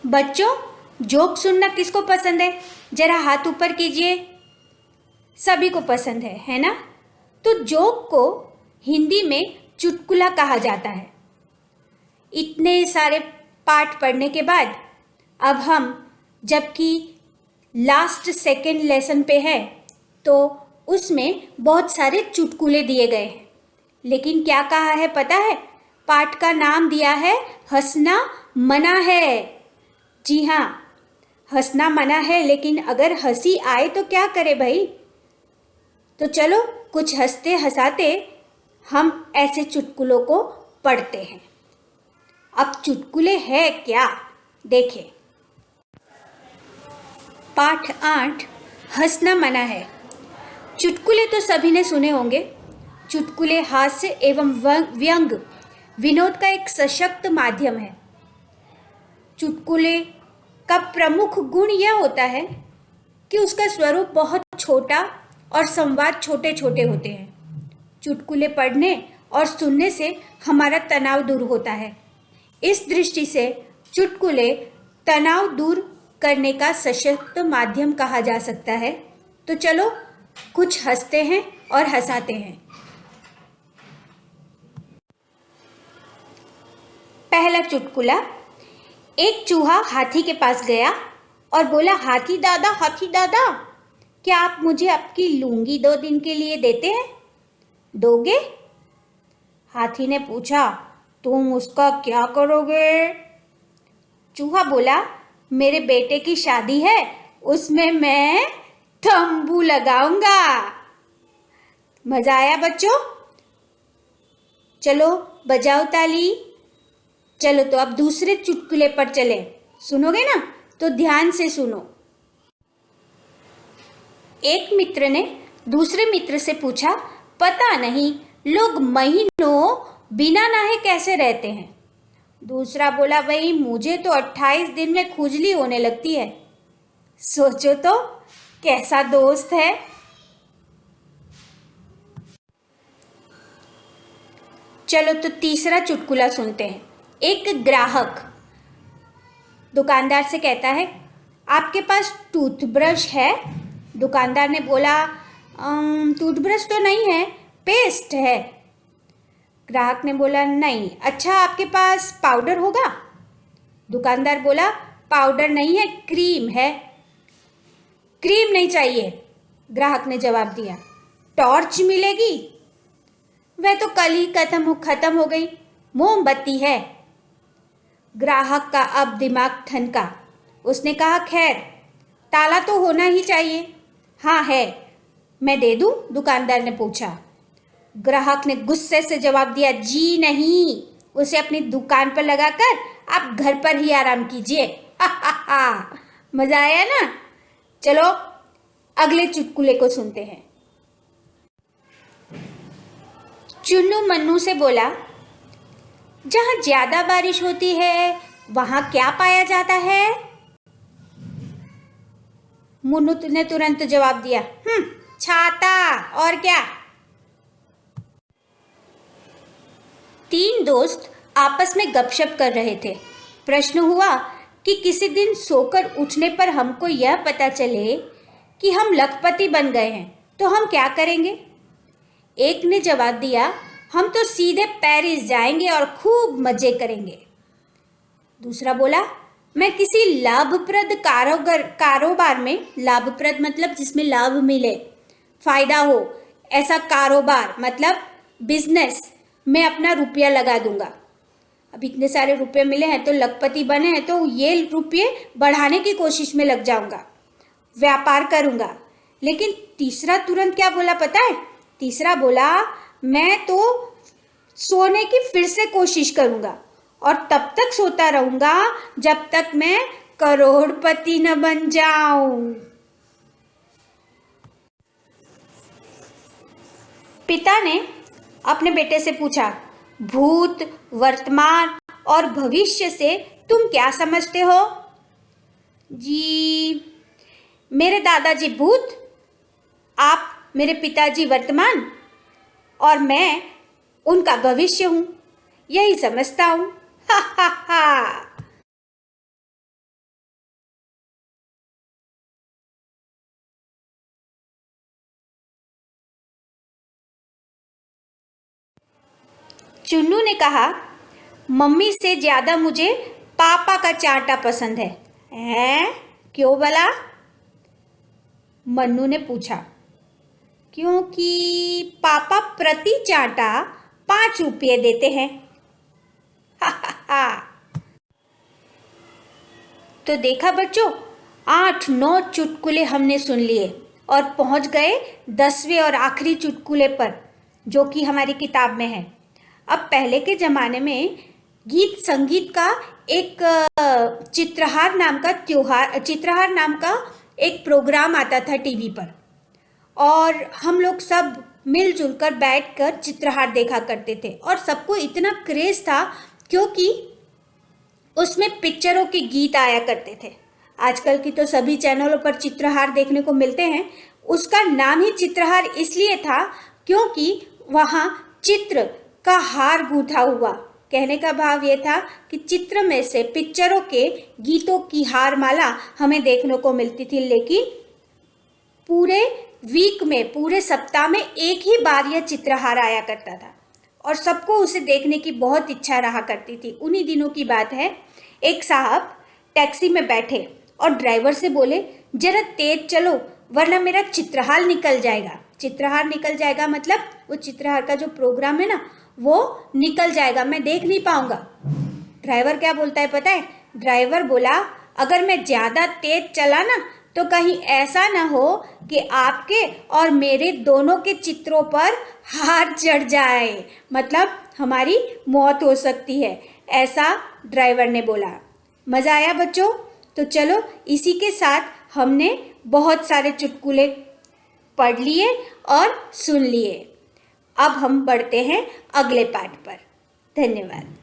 बच्चों, जोक सुनना किसको पसंद है? जरा हाथ ऊपर कीजिए। सभी को पसंद है ना? तो जोक को हिंदी में चुटकुला कहा जाता है। इतने सारे पाठ पढ़ने के बाद अब हम जबकि लास्ट सेकेंड लेसन पे है तो उसमें बहुत सारे चुटकुले दिए गए हैं। लेकिन क्या कहा है पता है? पाठ का नाम दिया है हंसना मना है। जी हाँ, हंसना मना है, लेकिन अगर हंसी आए तो क्या करे भाई? तो चलो कुछ हंसते हंसाते हम ऐसे चुटकुलों को पढ़ते हैं। अब चुटकुले है क्या, देखें। पाठ 8 हंसना मना है। चुटकुले तो सभी ने सुने होंगे। चुटकुले हास्य एवं व्यंग विनोद का एक सशक्त माध्यम है। चुटकुले का प्रमुख गुण यह होता है कि उसका स्वरूप बहुत छोटा और संवाद छोटे छोटे होते हैं। चुटकुले पढ़ने और सुनने से हमारा तनाव दूर होता है। इस दृष्टि से चुटकुले तनाव दूर करने का सशक्त माध्यम कहा जा सकता है। तो चलो कुछ हंसते हैं और हंसाते हैं। पहला चुटकुला। एक चूहा हाथी के पास गया और बोला, हाथी दादा, क्या आप मुझे आपकी लुंगी 2 दिन के लिए देते हैं? दोगे? हाथी ने पूछा, तुम उसका क्या करोगे? चूहा बोला, मेरे बेटे की शादी है, उसमें मैं तंबू लगाऊंगा। मजा आया बच्चों? चलो बजाओ ताली। चलो तो अब दूसरे चुटकुले पर चले। सुनोगे ना? तो ध्यान से सुनो। एक मित्र ने दूसरे मित्र से पूछा, पता नहीं लोग महीनों बिना नहाए कैसे रहते हैं? दूसरा बोला, भाई मुझे तो 28 दिन में खुजली होने लगती है। सोचो तो कैसा दोस्त है। चलो तो तीसरा चुटकुला सुनते हैं। एक ग्राहक दुकानदार से कहता है, आपके पास टूथब्रश है? दुकानदार ने बोला, टूथब्रश तो नहीं है, पेस्ट है। ग्राहक ने बोला, नहीं। अच्छा, आपके पास पाउडर होगा? दुकानदार बोला, पाउडर नहीं है, क्रीम है। क्रीम नहीं चाहिए, ग्राहक ने जवाब दिया। टॉर्च मिलेगी? वह तो कल ही खत्म हो गई, मोमबत्ती है। ग्राहक का अब दिमाग ठनका। उसने कहा, खैर ताला तो होना ही चाहिए। हाँ है, मैं दे दूं? दुकानदार ने पूछा। ग्राहक ने गुस्से से जवाब दिया, जी नहीं, उसे अपनी दुकान पर लगाकर आप घर पर ही आराम कीजिए। मजा आया ना? चलो अगले चुटकुले को सुनते हैं। चुन्नू मन्नू से बोला, जहां ज्यादा बारिश होती है वहां क्या पाया जाता है? मुन्नू ने तुरंत जवाब दिया, छाता, और क्या? 3 दोस्त आपस में गपशप कर रहे थे। प्रश्न हुआ कि किसी दिन सोकर उठने पर हमको यह पता चले कि हम लखपति बन गए हैं तो हम क्या करेंगे? एक ने जवाब दिया, हम तो सीधे पेरिस जाएंगे और खूब मजे करेंगे। दूसरा बोला, मैं किसी लाभप्रद कारोबार में, लाभप्रद मतलब जिसमें लाभ मिले, फायदा हो, ऐसा कारोबार मतलब बिजनेस में अपना रुपया लगा दूंगा। अब इतने सारे रुपये मिले हैं तो लखपति बने हैं तो ये रुपये बढ़ाने की कोशिश में लग जाऊंगा, व्यापार करूंगा। लेकिन तीसरा तुरंत क्या बोला पता है? तीसरा बोला, मैं तो सोने की फिर से कोशिश करूंगा और तब तक सोता रहूंगा जब तक मैं करोड़पति न बन जाऊं। पिता ने अपने बेटे से पूछा, भूत, वर्तमान और भविष्य से तुम क्या समझते हो? जी, मेरे दादाजी भूत, आप मेरे पिताजी वर्तमान और मैं उनका भविष्य हूं, यही समझता हूं। हा हा हा। चुन्नू ने कहा, मम्मी से ज़्यादा मुझे पापा का चांटा पसंद है। हैं? क्यों भला? मन्नू ने पूछा। क्योंकि पापा प्रति चांटा 5 रुपये देते हैं। तो देखा बच्चों, 8-9 चुटकुले हमने सुन लिए और पहुंच गए 10वें और आखिरी चुटकुले पर, जो कि हमारी किताब में है। अब पहले के ज़माने में गीत संगीत का एक चित्रहार नाम का एक प्रोग्राम आता था टीवी पर, और हम लोग सब मिलजुल कर बैठकर चित्रहार देखा करते थे। और सबको इतना क्रेज़ था क्योंकि उसमें पिक्चरों के गीत आया करते थे। आजकल की तो सभी चैनलों पर चित्रहार देखने को मिलते हैं। उसका नाम ही चित्रहार इसलिए था क्योंकि वहाँ चित्र का हार गूंथा हुआ। कहने का भाव ये था कि चित्र में से पिक्चरों के गीतों की हार माला हमें देखने को मिलती थी, लेकिन पूरे वीक में, पूरे सप्ताह में एक ही बार यह चित्रहार आया करता था और सबको उसे देखने की बहुत इच्छा रहा करती थी। उन्हीं दिनों की बात है। एक साहब टैक्सी में बैठे और ड्राइवर से बोले, जरा तेज चलो वरना मेरा चित्रहार निकल जाएगा। चित्रहार निकल जाएगा मतलब वो चित्रहार का जो प्रोग्राम है ना, वो निकल जाएगा, मैं देख नहीं पाऊंगा। ड्राइवर क्या बोलता है पता है? ड्राइवर बोला, अगर मैं ज़्यादा तेज चला ना तो कहीं ऐसा ना हो कि आपके और मेरे दोनों के चित्रों पर हार चढ़ जाए, मतलब हमारी मौत हो सकती है, ऐसा ड्राइवर ने बोला। मज़ा आया बच्चों? तो चलो, इसी के साथ हमने बहुत सारे चुटकुले पढ़ लिए और सुन लिए। अब हम बढ़ते हैं अगले पाठ पर। धन्यवाद।